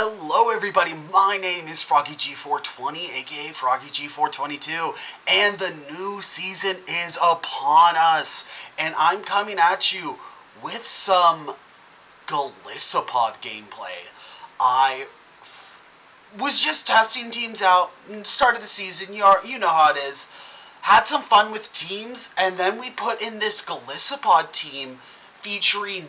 Hello everybody, my name is FroggyG420, aka FroggyG422, and the new season is upon us, and I'm coming at you with some Golisopod gameplay. I was just testing teams out, start of the season, you know how it is. Had some fun with teams, and then we put in this Golisopod team featuring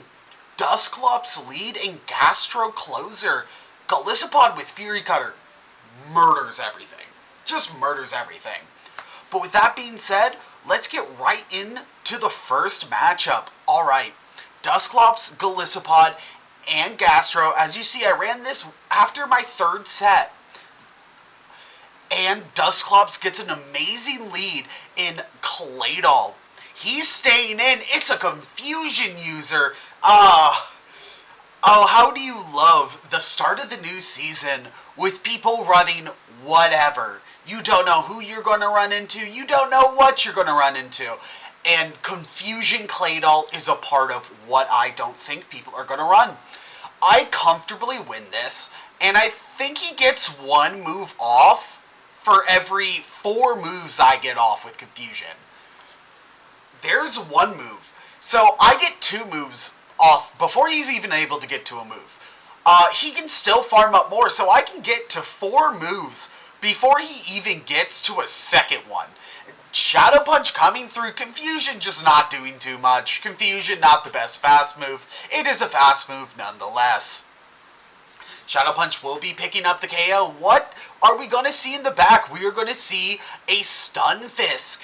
Dusclops lead and Gastro closer. Golisopod with Fury Cutter murders everything. Just murders everything. But with that being said, let's get right into the first matchup. Alright, Dusclops, Golisopod, and Gastro. As you see, I ran this after my third set. And Dusclops gets an amazing lead in Claydol. He's staying in. It's a confusion user. Oh, how do you love the start of the new season with people running whatever. You don't know who you're going to run into. You don't know what you're going to run into. And Confusion Claydol is a part of what I don't think people are going to run. I comfortably win this, and I think he gets one move off for every 4 moves I get off with Confusion. There's one move. So I get 2 moves off before he's even able to get to a move. He can still farm up more, so I can get to 4 moves before he even gets to a second one. Shadow Punch coming through. Confusion just not doing too much. Confusion not the best fast move. It is a fast move nonetheless. Shadow Punch will be picking up the KO. What are we going to see in the back? We are going to see a Stunfisk.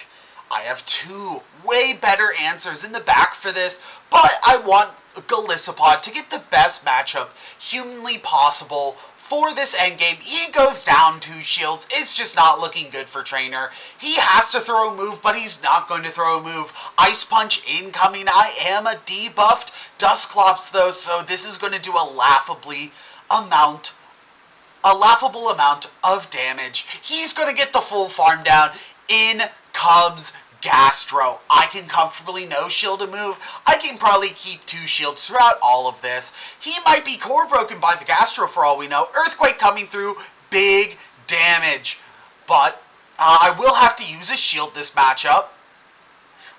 I have 2 way better answers in the back for this, but I want Golisopod to get the best matchup humanly possible for this endgame. He goes down 2 shields. It's just not looking good for Trainer. He has to throw a move, but he's not going to throw a move. Ice Punch incoming. I am a debuffed Dusclops though, so this is going to do a laughable amount of damage. He's going to get the full farm down. In comes Gastro. I can comfortably no shield a move. I can probably keep 2 shields throughout all of this. He might be core broken by the Gastro for all we know. Earthquake coming through. Big damage. But I will have to use a shield this matchup.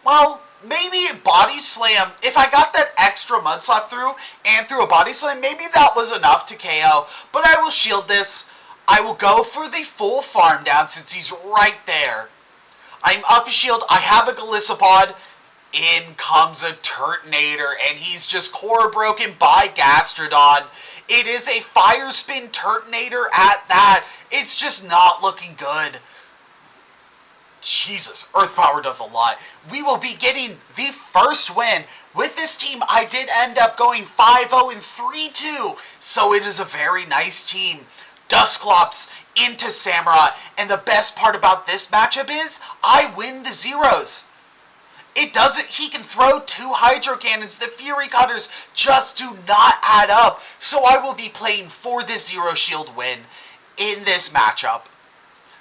Well, maybe Body Slam. If I got that extra Mud Slap through and through a Body Slam, maybe that was enough to KO. But I will shield this. I will go for the full farm down since he's right there. I'm up a shield. I have a Golisopod. In comes a Turtonator, and he's just core broken by Gastrodon. It is a Fire Spin Turtonator at that. It's just not looking good. Jesus, Earth Power does a lot. We will be getting the first win. With this team, I did end up going 5-0 and 3-2, so it is a very nice team. Dusclops into Samurai, and the best part about this matchup is I win the zeros. He can throw 2 Hydro Cannons. The Fury Cutters just do not add up, so I will be playing for this 0 shield win in this matchup.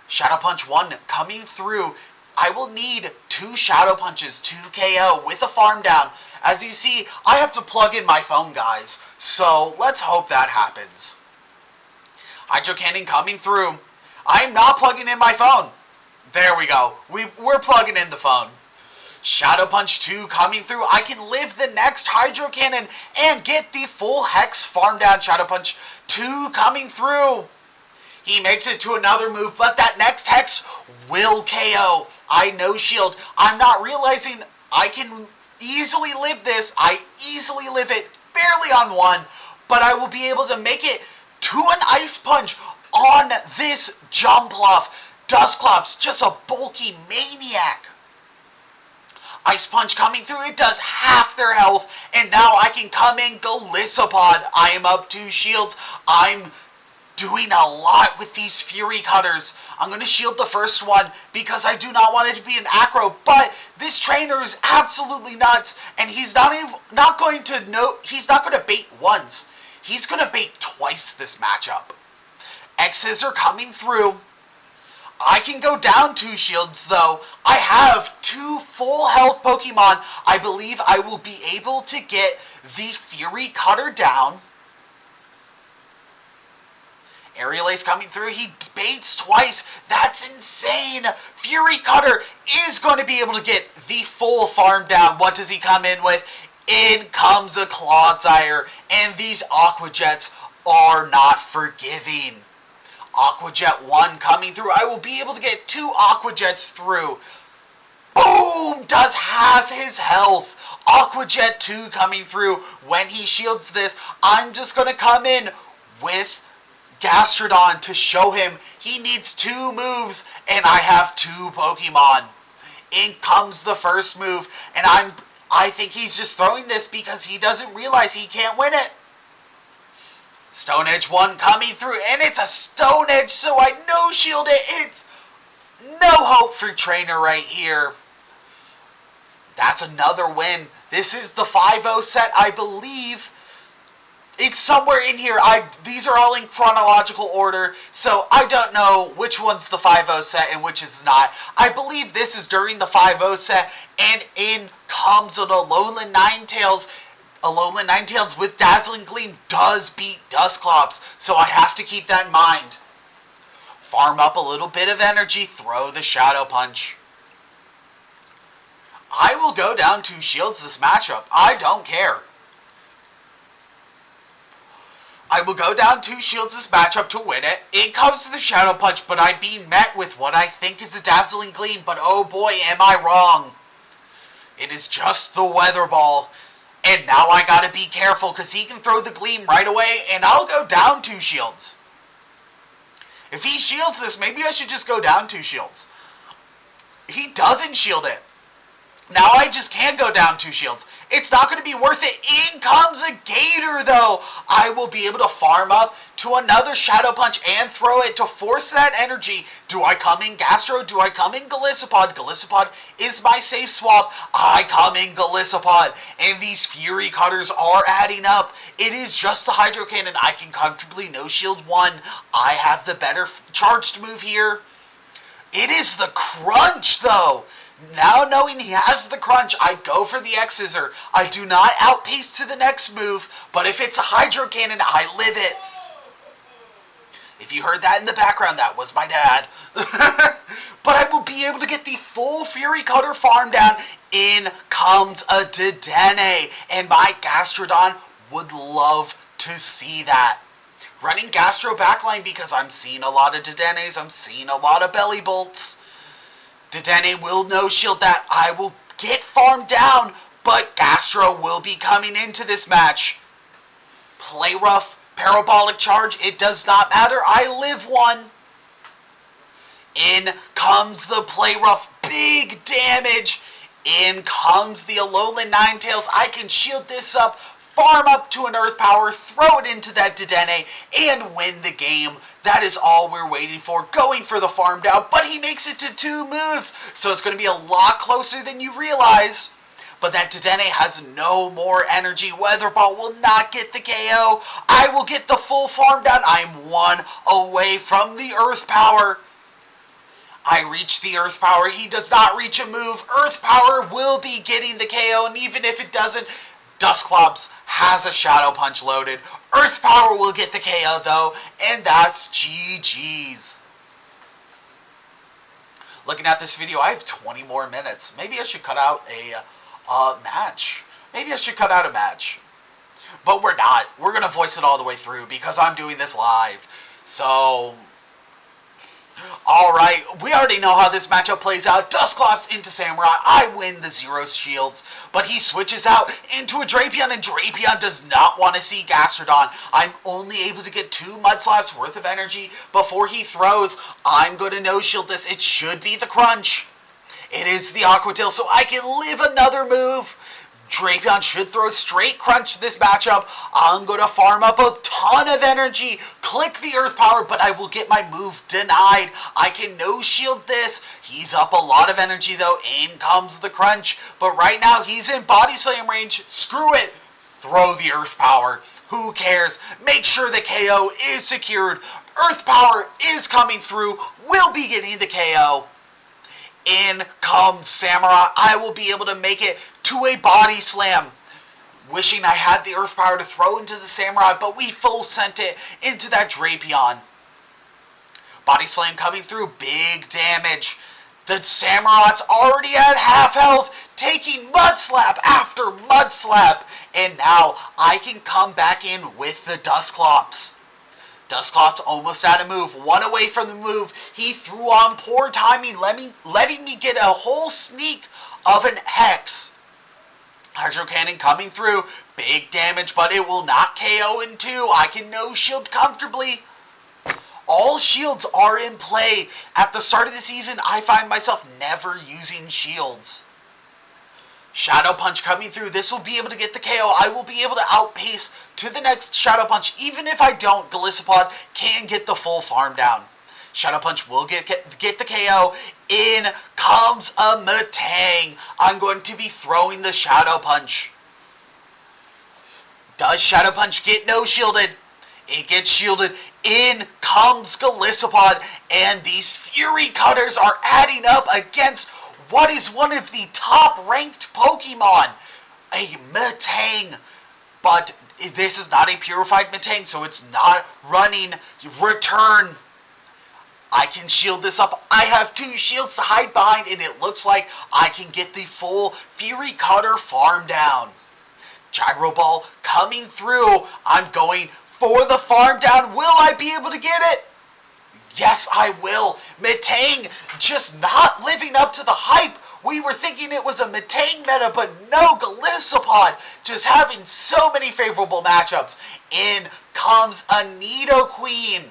Shadow Punch 1 coming through. I will need 2 Shadow Punches to KO with a farm down. As you see, I have to plug in my phone, guys, so let's hope that happens. Hydro Cannon coming through. I'm not plugging in my phone. There we go. We're plugging in the phone. Shadow Punch 2 coming through. I can live the next Hydro Cannon and get the full Hex farm down. Shadow Punch 2 coming through. He makes it to another move, but that next Hex will KO. I no shield. I'm not realizing I can easily live this. I easily live it. Barely on 1, but I will be able to make it to an Ice Punch on this jump bluff. Dusclops, just a bulky maniac. Ice Punch coming through. It does half their health, and now I can come in Golisopod. I am up 2 shields. I'm doing a lot with these Fury Cutters. I'm going to shield the first one because I do not want it to be an acro, but this trainer is absolutely nuts, and he's not going to bait once. He's going to bait twice this matchup. X's are coming through. I can go down 2 shields, though. I have 2 full health Pokemon. I believe I will be able to get the Fury Cutter down. Aerial Ace coming through. He baits twice. That's insane. Fury Cutter is going to be able to get the full farm down. What does he come in with? In comes a Clodsire. And these Aqua Jets are not forgiving. Aqua Jet 1 coming through. I will be able to get 2 Aqua Jets through. Boom! Does half his health. Aqua Jet 2 coming through. When he shields this, I'm just going to come in with Gastrodon to show him he needs 2 moves, and I have 2 Pokemon. In comes the first move, and I think he's just throwing this because he doesn't realize he can't win it. Stone Edge 1 coming through, and it's a Stone Edge, so I no-shield it. It's no hope for Trainer right here. That's another win. This is the 5-0 set, I believe. It's somewhere in here. These are all in chronological order, so I don't know which one's the 5-0 set and which is not. I believe this is during the 5-0 set, and in comes an Alolan Ninetales. Alolan Ninetales with Dazzling Gleam does beat Dusclops, so I have to keep that in mind. Farm up a little bit of energy, throw the Shadow Punch. I will go down 2 shields this matchup. I don't care. I will go down 2 shields this matchup to win it. It comes to the Shadow Punch, but I'm being met with what I think is a Dazzling Gleam, but oh boy, am I wrong. It is just the Weather Ball. And now I gotta be careful, because he can throw the Gleam right away, and I'll go down 2 shields. If he shields this, maybe I should just go down 2 shields. He doesn't shield it. Now I just can't go down 2 shields. It's not going to be worth it. In comes a Gator, though. I will be able to farm up to another Shadow Punch and throw it to force that energy. Do I come in Gastro? Do I come in Golisopod? Golisopod is my safe swap. I come in Golisopod. And these Fury Cutters are adding up. It is just the Hydro Cannon. I can comfortably no-shield 1. I have the better charged move here. It is the Crunch, though. Now knowing he has the Crunch, I go for the X-Scissor. I do not outpace to the next move, but if it's a Hydro Cannon, I live it. If you heard that in the background, that was my dad. But I will be able to get the full Fury Cutter farm down. In comes a Dedenne, and my Gastrodon would love to see that. Running Gastro backline because I'm seeing a lot of Dedennes, I'm seeing a lot of Belly Bolts. Dedenne will no-shield that. I will get farmed down, but Gastro will be coming into this match. Play rough, parabolic charge, it does not matter. I live 1. In comes the play rough, big damage. In comes the Alolan Ninetales. I can shield this up, farm up to an Earth Power, throw it into that Dedenne, and win the game. That is all we're waiting for, going for the farm down, but he makes it to 2 moves, so it's going to be a lot closer than you realize. But that Dedenne has no more energy. Weather Ball will not get the KO. I will get the full farm down. I'm 1 away from the Earth Power. I reach the Earth Power. He does not reach a move. Earth Power will be getting the KO, and even if it doesn't, Dusclops has a Shadow Punch loaded. Earth Power will get the KO, though, and that's GG's. Looking at this video, I have 20 more minutes. Maybe I should cut out a match. Maybe I should cut out a match. But we're not. We're going to voice it all the way through because I'm doing this live. So, alright, we already know how this matchup plays out. Dusclops into Samurai. I win the 0 shields, but he switches out into a Drapion, and Drapion does not want to see Gastrodon. I'm only able to get 2 Mudslaps worth of energy before he throws. I'm going to no-shield this. It should be the Crunch. It is the Aqua Tail, so I can live another move. Drapion should throw straight Crunch this matchup. I'm going to farm up a ton of energy, click the Earth Power, but I will get my move denied. I can no-shield this. He's up a lot of energy, though. In comes the Crunch, but right now he's in Body Slam range. Screw it. Throw the Earth Power. Who cares? Make sure the KO is secured. Earth Power is coming through. We'll be getting the KO. In comes Samurai. I will be able to make it to a Body Slam. Wishing I had the Earth Power to throw into the Samurai, but we full sent it into that Drapion. Body Slam coming through, big damage. The Samurot's already at half health, taking Mud Slap after Mud Slap. And now I can come back in with the Dusclops. Dusclops almost out of move, one away from the move. He threw on poor timing, letting me get a whole sneak of an Hex. Hydro Cannon coming through, big damage, but it will not KO in 2. I can no shield comfortably. All shields are in play. At the start of the season, I find myself never using shields. Shadow Punch coming through. This will be able to get the KO. I will be able to outpace to the next Shadow Punch. Even if I don't, Golisopod can get the full farm down. Shadow Punch will get the KO. In comes a Metang. I'm going to be throwing the Shadow Punch. Does Shadow Punch get no shielded? It gets shielded. In comes Golisopod. And these Fury Cutters are adding up against what is one of the top-ranked Pokemon, a Metang. But this is not a purified Metang, so it's not running return. I can shield this up. I have 2 shields to hide behind, and it looks like I can get the full Fury Cutter farm down. Gyro Ball coming through. I'm going for the farm down. Will I be able to get it? Yes, I will. Metang just not living up to the hype. We were thinking it was a Metang meta, but no, Golisopod just having so many favorable matchups. In comes a Nidoqueen.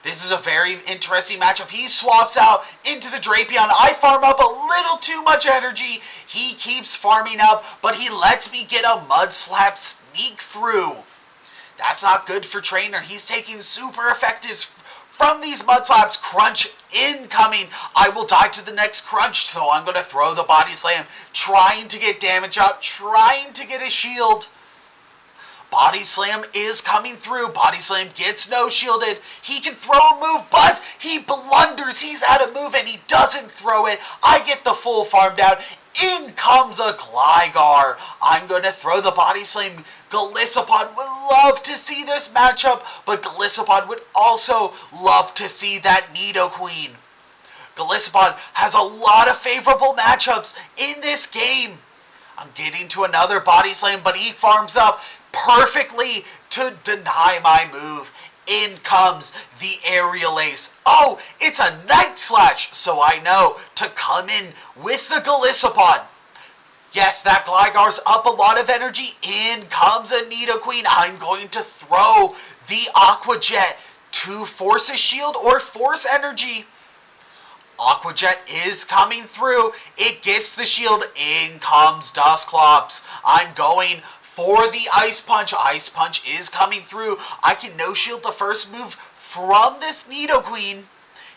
This is a very interesting matchup. He swaps out into the Drapion. I farm up a little too much energy. He keeps farming up, but he lets me get a Mud Slap sneak through. That's not good for Trainer. He's taking super effectives from these Mud Slaps. Crunch incoming. I will die to the next Crunch, so I'm going to throw the Body Slam, trying to get damage out, trying to get a shield. Body Slam is coming through. Body Slam gets no shielded. He can throw a move, but he blunders. He's out of move, and he doesn't throw it. I get the full farm down. In comes a Gligar. I'm going to throw the Body Slam. Golisopod would love to see this matchup, but Golisopod would also love to see that Nidoqueen. Golisopod has a lot of favorable matchups in this game. I'm getting to another Body Slam, but he farms up perfectly to deny my move. In comes the Aerial Ace. Oh, it's a Night Slash, so I know to come in with the Golisopod. Yes, that Gligar's up a lot of energy. In comes a Nidoqueen. I'm going to throw the Aqua Jet to force a shield or force energy. Aqua Jet is coming through. It gets the shield. In comes Dusclops. I'm going for the Ice Punch. Ice Punch is coming through. I can no-shield the first move from this Nidoqueen.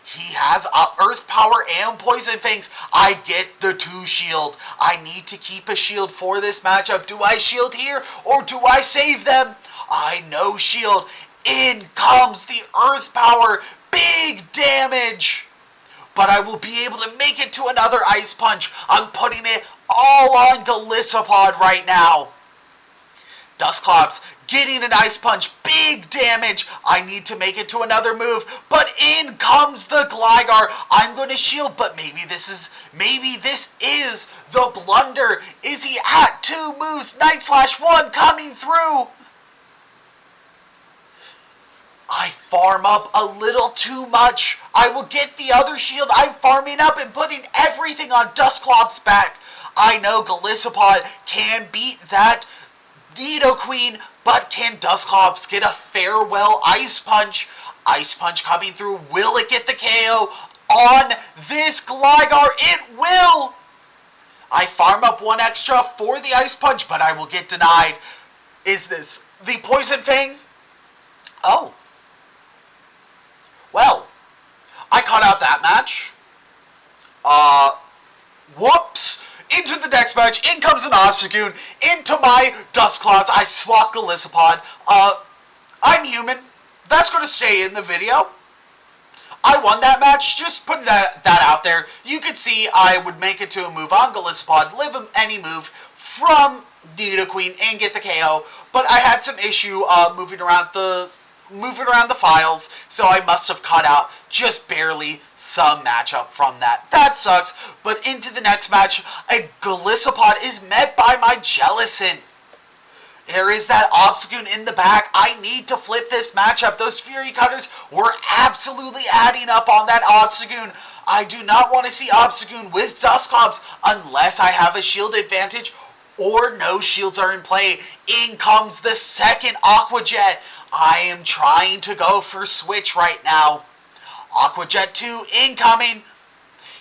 He has Earth Power and Poison Fangs. I get the 2 shield. I need to keep a shield for this matchup. Do I shield here or do I save them? I no shield. In comes the Earth Power. Big damage. But I will be able to make it to another Ice Punch. I'm putting it all on Golisopod right now. Dusclops getting an Ice Punch, big damage. I need to make it to another move, but in comes the Gligar. I'm going to shield, but maybe this is the blunder. Is he at 2 moves? Night Slash 1 coming through. I farm up a little too much. I will get the other shield. I'm farming up and putting everything on Dusclops' back. I know Golisopod can beat that Nidoqueen, but can Dusclops get a farewell Ice Punch? Ice Punch coming through. Will it get the KO on this Gligar? It will! I farm up 1 extra for the Ice Punch, but I will get denied. Is this the Poison Fang? Oh. Well, I caught out that match. Whoops. Into the next match, in comes an Obstagoon, into my Dusclops. I swap Golisopod. I'm human. That's going to stay in the video. I won that match, just putting that out there. You could see I would make it to a move on Golisopod, live any move from Nidoqueen, and get the KO. But I had some issue moving around the files, so I must have cut out just barely some matchup from that. That sucks, but into the next match, a Golisopod is met by my Jellicent. There is that Obstagoon in the back. I need to flip this matchup. Those Fury Cutters were absolutely adding up on that Obstagoon. I do not want to see Obstagoon with Dusclops unless I have a shield advantage or no shields are in play. In comes the second Aqua Jet. I am trying to go for switch right now. Aqua Jet 2 incoming.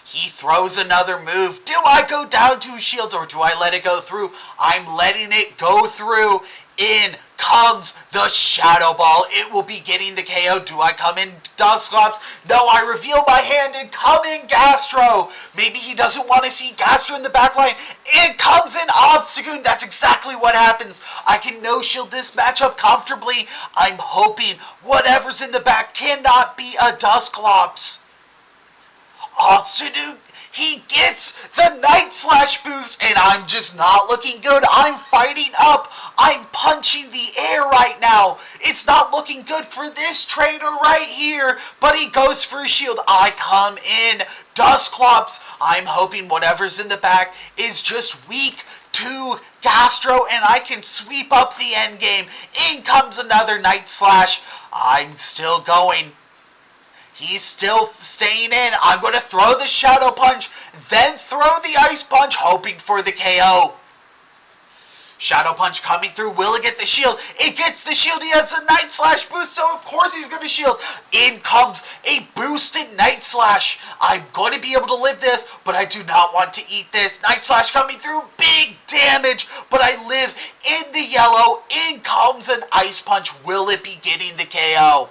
He throws another move. Do I go down 2 shields or do I let it go through? I'm letting it go through. In comes the Shadow Ball. It will be getting the KO. Do I come in Dusclops? No, I reveal my hand and come in Gastro. Maybe he doesn't want to see Gastro in the backline. In comes an Obstagoon. That's exactly what happens. I can no-shield this matchup comfortably. I'm hoping whatever's in the back cannot be a Dusclops. Obstagoon, he gets the Night Slash boost, and I'm just not looking good. I'm fighting up. I'm punching the air right now. It's not looking good for this trainer right here, but he goes for a shield. I come in Dusclops. I'm hoping whatever's in the back is just weak to Gastro, and I can sweep up the end game. In comes another Night Slash. I'm still going. He's still staying in. I'm going to throw the Shadow Punch, then throw the Ice Punch, hoping for the KO. Shadow Punch coming through. Will it get the shield? It gets the shield. He has a Night Slash boost, so of course he's going to shield. In comes a boosted Night Slash. I'm going to be able to live this, but I do not want to eat this. Night Slash coming through. Big damage, but I live in the yellow. In comes an Ice Punch. Will it be getting the KO?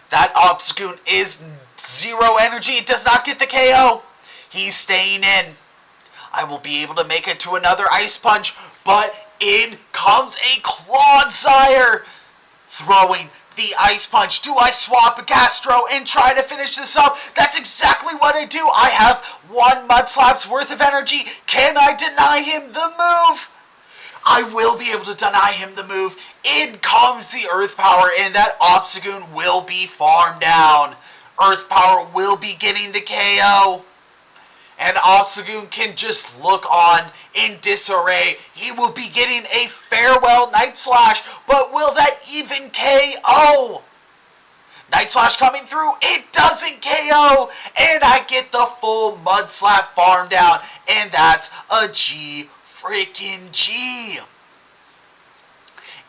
That Obstagoon is 0 energy. It does not get the KO. He's staying in. I will be able to make it to another Ice Punch, but in comes a Clodsire. Throwing the Ice Punch. Do I swap a Gastro and try to finish this up? That's exactly what I do. I have 1 Mudslap's worth of energy. Can I deny him the move? I will be able to deny him the move. In comes the Earth Power, and that Obstagoon will be farmed down. Earth Power will be getting the KO. And Obstagoon can just look on in disarray. He will be getting a farewell Night Slash, but will that even KO? Night Slash coming through. It doesn't KO, and I get the full Mud Slap farm down, and that's a G freaking G.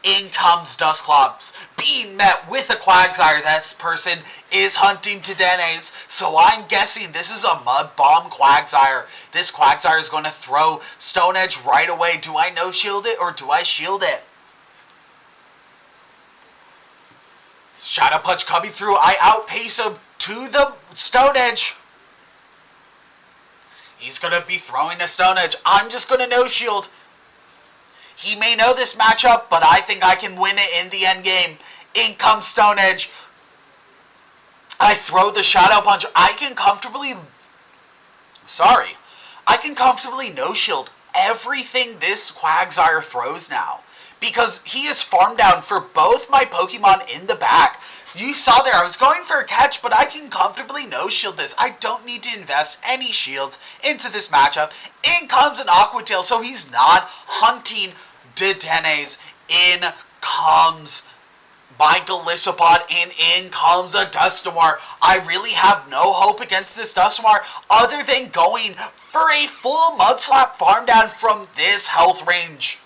In comes Dusclops, being met with a Quagsire. This person is hunting Tidenes, so I'm guessing this is a Mud Bomb Quagsire. This Quagsire is going to throw Stone Edge right away. Do I no-shield it or do I shield it? Shadow Punch coming through. I outpace him to the Stone Edge. He's going to be throwing a Stone Edge. I'm just going to no-shield. He may know this matchup, but I think I can win it in the end game. In comes Stone Edge. I throw the Shadow Punch. I can comfortably no-shield everything this Quagsire throws now, because he is farmed down for both my Pokemon in the back. You saw there, I was going for a catch, but I can comfortably no-shield this. I don't need to invest any shields into this matchup. In comes an Aqua Tail, so he's not hunting Dedenes. In comes my Golisopod, and in comes a Dusknoir. I really have no hope against this Dusknoir other than going for a full Mudslap farm down from this health range.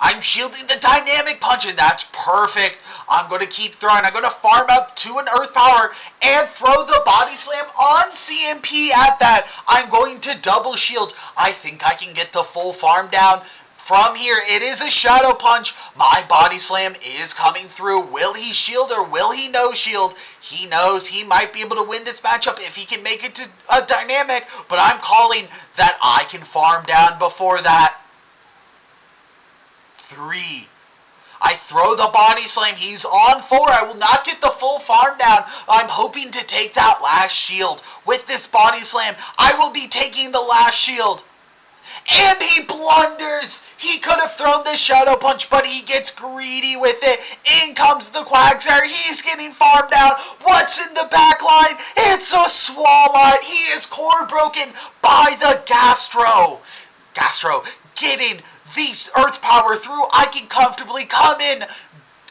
I'm shielding the Dynamic Punch, and that's perfect. I'm going to keep throwing. I'm going to farm up to an Earth Power and throw the Body Slam on CMP at that. I'm going to double shield. I think I can get the full farm down. From here, it is a Shadow Punch. My Body Slam is coming through. Will he shield or will he no shield? He knows he might be able to win this matchup if he can make it to a Dynamic, but I'm calling that I can farm down before that. 3. I throw the Body Slam. He's on 4. I will not get the full farm down. I'm hoping to take that last shield. With this Body Slam, I will be taking the last shield. And he blunders. He could have thrown the Shadow Punch, but he gets greedy with it. In comes the Quagsire. He's getting farmed out. What's in the back line? It's a Swalot. He is core broken by the Gastro. Gastro getting the Earth Power through. I can comfortably come in.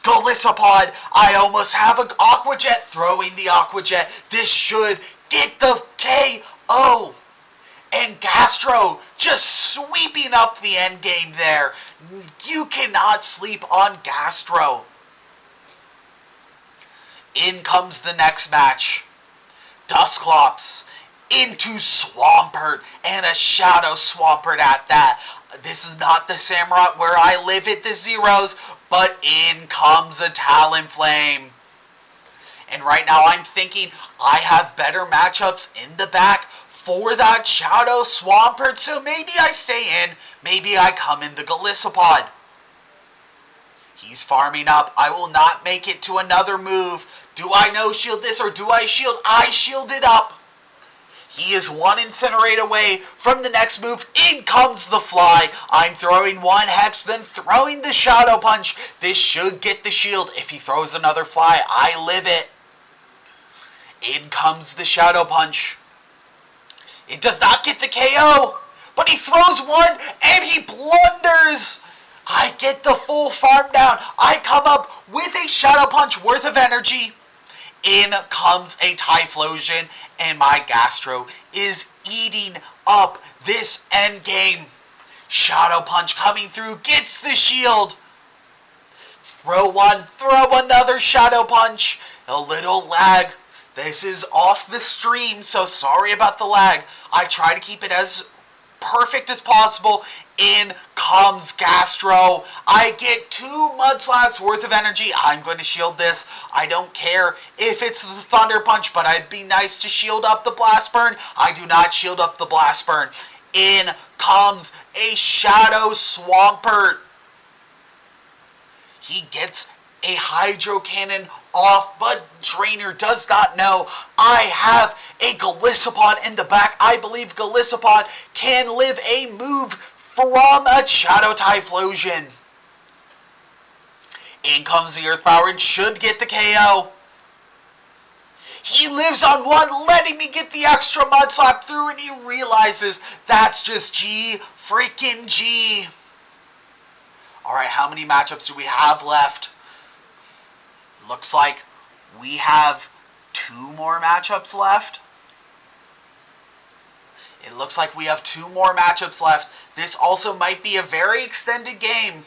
Golisopod. I almost have an Aqua Jet. Throwing the Aqua Jet. This should get the KO. And Gastro just sweeping up the end game there. You cannot sleep on Gastro. In comes the next match. Dusclops into Swampert, and a Shadow Swampert at that. This is not the Samurott where I live at the zeros, but in comes a Talonflame. And right now I'm thinking I have better matchups in the back for that Shadow Swampert, so maybe I stay in, maybe I come in the Golisopod. He's farming up. I will not make it to another move. Do I no-shield this or do I shield? I shielded up. He is one Incinerate away from the next move. In comes the Fly. I'm throwing one Hex, then throwing the Shadow Punch. This should get the shield. If he throws another Fly, I live it. In comes the Shadow Punch. It does not get the KO, but he throws one and he blunders. I get the full farm down. I come up with a Shadow Punch worth of energy. In comes a Typhlosion, and my Gastro is eating up this end game. Shadow Punch coming through, gets the shield. Throw one, throw another Shadow Punch. A little lag. This is off the stream, so sorry about the lag. I try to keep it as perfect as possible. In comes Gastro. I get 2 Mudslaps worth of energy. I'm going to shield this. I don't care if it's the Thunder Punch, but I'd be nice to shield up the Blast Burn. I do not shield up the Blast Burn. In comes a Shadow Swampert. He gets a Hydro Cannon off, but Trainer does not know I have a Golisopod in the back. I believe Golisopod can live a move from a Shadow Typhlosion. In comes the Earth Power and should get the KO. He lives on one, letting me get the extra Mudslap through, and he realizes that's just G freaking G. Alright, how many matchups do we have left? Looks like we have 2 more matchups left. It looks like we have 2 more matchups left. This also might be a very extended game.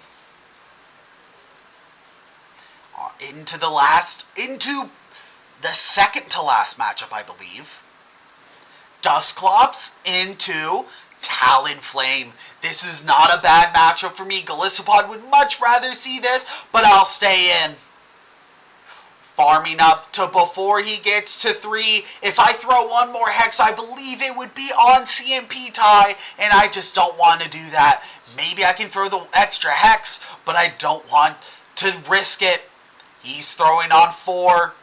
Into the second to last matchup, I believe. Dusclops into Talonflame. This is not a bad matchup for me. Golisopod would much rather see this, but I'll stay in. Farming up to before he gets to 3. If I throw one more Hex, I believe it would be on CMP tie, and I just don't want to do that. Maybe I can throw the extra Hex, but I don't want to risk it. He's throwing on 4.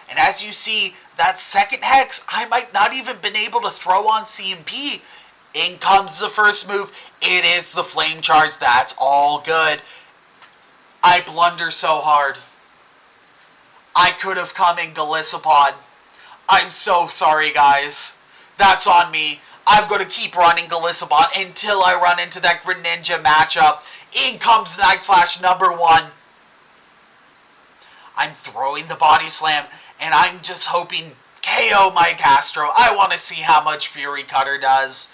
And as you see, that second Hex, I might not even been able to throw on CMP. In comes the first move. It is the Flame Charge. That's all good. I blunder so hard. I could have come in Golisopod. I'm so sorry, guys. That's on me. I'm going to keep running Golisopod until I run into that Greninja matchup. In comes Night Slash number 1. I'm throwing the Body Slam, and I'm just hoping KO my Gastro. I want to see how much Fury Cutter does.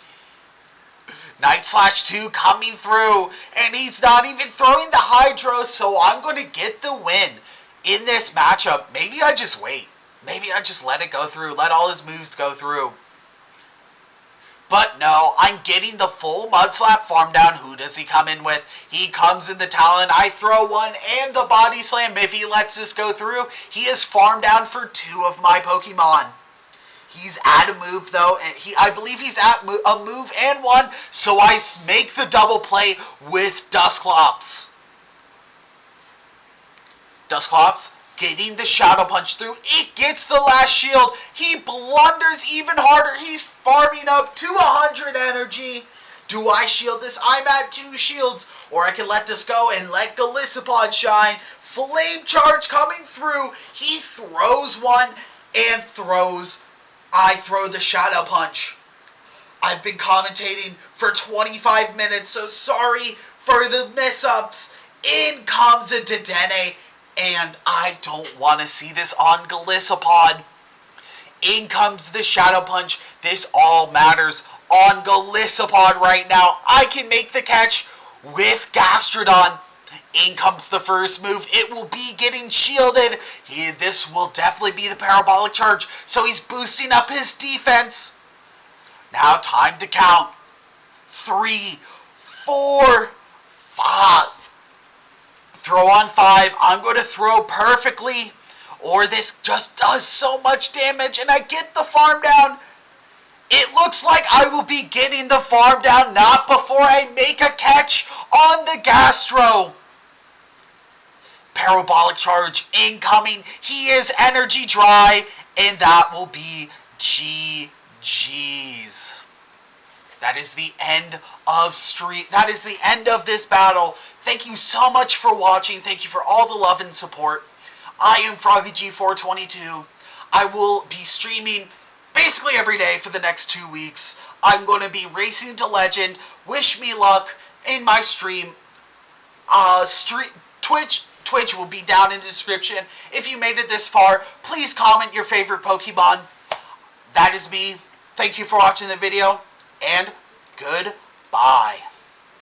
Night Slash 2 coming through, and he's not even throwing the Hydro, so I'm going to get the win. In this matchup, maybe I just wait. Maybe I just let it go through. Let all his moves go through. But no, I'm getting the full Mudslap farm down. Who does he come in with? He comes in the Talon. I throw one and the Body Slam. If he lets this go through, he is farmed down for 2 of my Pokemon. He's at a move though, and I believe he's at a move and 1, so I make the double play with Dusclops. Dusclops getting the Shadow Punch through. It gets the last shield. He blunders even harder. He's farming up to 100 energy. Do I shield this? I'm at 2 shields. Or I can let this go and let Golisopod shine. Flame charge coming through. He throws one and I throw the shadow punch. I've been commentating for 25 minutes, so sorry for the mess-ups. In comes a Dedenne, and I don't want to see this on Golisopod. In comes the shadow punch. This all matters on Golisopod right now. I can make the catch with Gastrodon. In comes the first move. It will be getting shielded. This will definitely be the parabolic charge. So he's boosting up his defense. Now time to count. 3, 4, 5. Throw on 5. I'm going to throw perfectly. Or this just does so much damage and I get the farm down. It looks like I will be getting the farm down not before I make a catch on the Gastro. Parabolic charge incoming. He is energy dry, and that will be GG's. That is the end of That is the end of this battle. Thank you so much for watching. Thank you for all the love and support. I am FroggyG422. I will be streaming basically every day for the next 2 weeks. I'm going to be racing to legend. Wish me luck in my stream. Twitch will be down in the description. If you made it this far, please comment your favorite Pokemon. That is me. Thank you for watching the video, and goodbye.